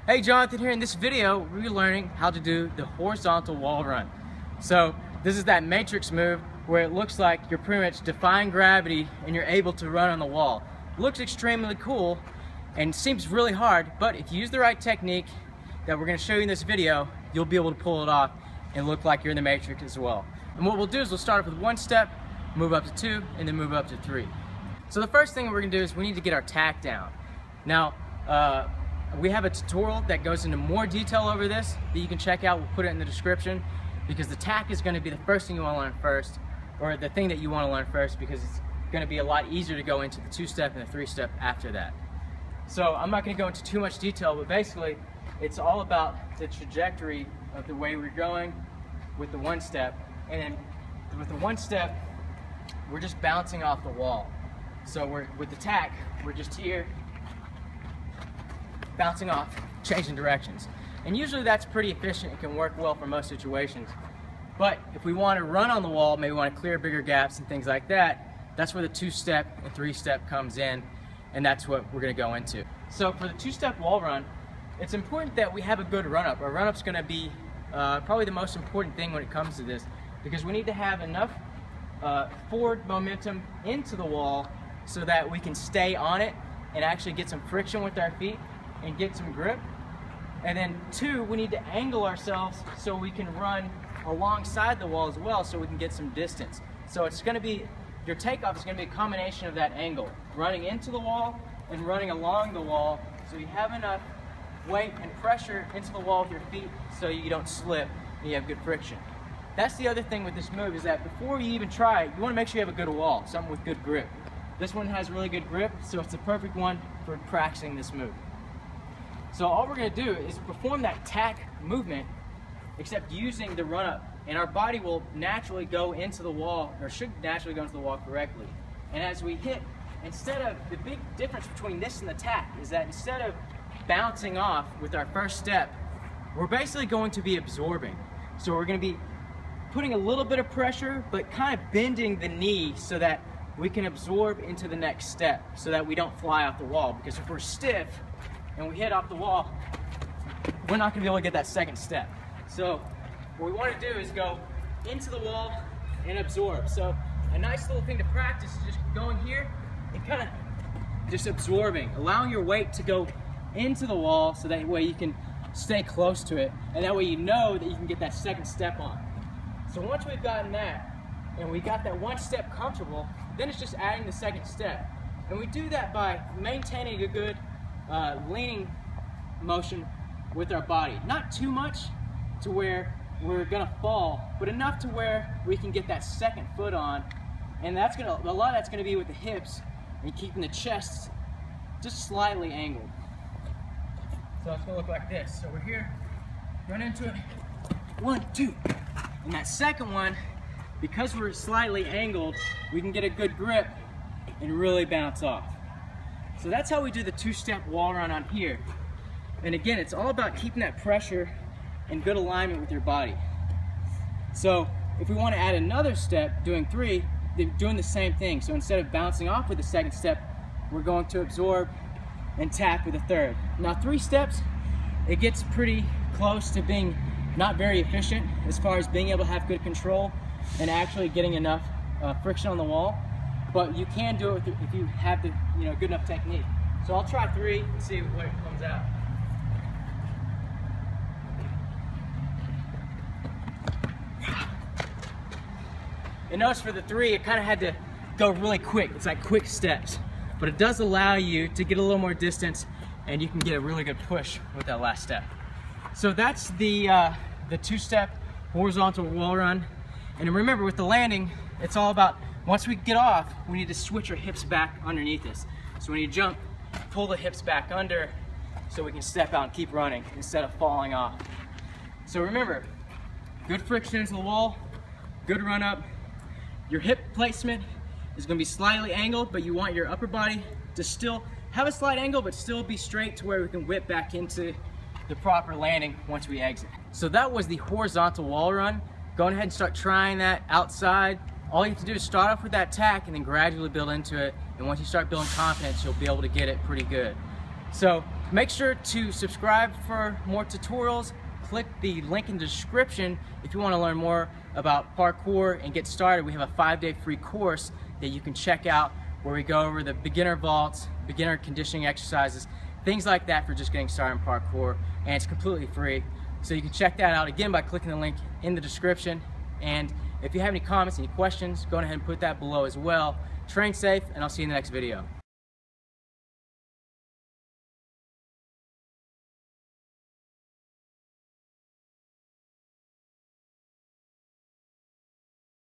Hey, Jonathan here. In this video, we're learning how to do the horizontal wall run. So this is that matrix move where it looks like you're pretty much defying gravity and you're able to run on the wall. It looks extremely cool and seems really hard, but if you use the right technique that we're going to show you in this video, you'll be able to pull it off and look like you're in the matrix as well. And what we'll do is we'll start off with one step, move up to two, and then move up to three. So the first thing we're going to do is we need to get our tack down. Now, we have a tutorial that goes into more detail over this that you can check out. We'll put it in the description because the tack is going to be the first thing you want to learn first, or the thing that you want to learn first, because it's going to be a lot easier to go into the two-step and the three-step after that. So I'm not going to go into too much detail, but basically it's all about the trajectory of the way we're going with the one step. And then with the one step, we're just bouncing off the wall. So with the tack, we're just here, bouncing off, changing directions. And usually that's pretty efficient. It can work well for most situations. But if we want to run on the wall, maybe we want to clear bigger gaps and things like that, that's where the two-step and three-step comes in, and that's what we're going to go into. So for the two-step wall run, it's important that we have a good run-up. Our run-up's going to be probably the most important thing when it comes to this, because we need to have enough forward momentum into the wall so that we can stay on it and actually get some friction with our feet and get some grip. And then two, we need to angle ourselves so we can run alongside the wall as well, so we can get some distance. So it's going to be, your takeoff is going to be a combination of that angle, running into the wall and running along the wall, so you have enough weight and pressure into the wall with your feet so you don't slip and you have good friction. That's the other thing with this move, is that before you even try it, you want to make sure you have a good wall, something with good grip. This one has really good grip, so it's the perfect one for practicing this move. So all we're going to do is perform that tack movement, except using the run-up, and our body will naturally go into the wall, or should naturally go into the wall correctly. And as we hit, instead of, the big difference between this and the tack is that instead of bouncing off with our first step, we're basically going to be absorbing. So we're going to be putting a little bit of pressure, but kind of bending the knee so that we can absorb into the next step, so that we don't fly off the wall. Because if we're stiff and we hit off the wall, we're not going to be able to get that second step. So what we want to do is go into the wall and absorb. So a nice little thing to practice is just going here and kind of just absorbing, allowing your weight to go into the wall so that way you can stay close to it, and that way you know that you can get that second step on. So once we've gotten that and we got that one step comfortable, then it's just adding the second step. And we do that by maintaining a good leaning motion with our body. Not too much to where we're gonna fall, but enough to where we can get that second foot on. And that's gonna, a lot of that's gonna be with the hips and keeping the chest just slightly angled. So it's gonna look like this. So we're here, run into it, 1, 2. And that second one, because we're slightly angled, we can get a good grip and really bounce off. So that's how we do the two-step wall run on here. And again, it's all about keeping that pressure and good alignment with your body. So if we want to add another step, doing three, doing the same thing. So instead of bouncing off with the second step, we're going to absorb and tap with a third. Now 3 steps, it gets pretty close to being not very efficient as far as being able to have good control and actually getting enough friction on the wall. But you can do it if you have the good enough technique. So I'll try 3 and see what comes out. And notice for the 3, it kind of had to go really quick. It's like quick steps. But it does allow you to get a little more distance, and you can get a really good push with that last step. So that's the two-step horizontal wall run. And remember, with the landing, it's all about, once we get off, we need to switch our hips back underneath us. So when you jump, pull the hips back under so we can step out and keep running instead of falling off. So remember, good friction into the wall, good run up. Your hip placement is going to be slightly angled, but you want your upper body to still have a slight angle, but still be straight to where we can whip back into the proper landing once we exit. So that was the horizontal wall run. Go ahead and start trying that outside. All you have to do is start off with that tack and then gradually build into it. And once you start building confidence, you'll be able to get it pretty good. So Make sure to subscribe for more tutorials. Click the link in the description if you want to learn more about parkour and get started. We have a 5-day free course that you can check out where we go over the beginner vaults, beginner conditioning exercises, things like that for just getting started in parkour, and it's completely free. So you can check that out again by clicking the link in the description. And if you have any comments, any questions, go ahead and put that below as well. Train safe, and I'll see you in the next video.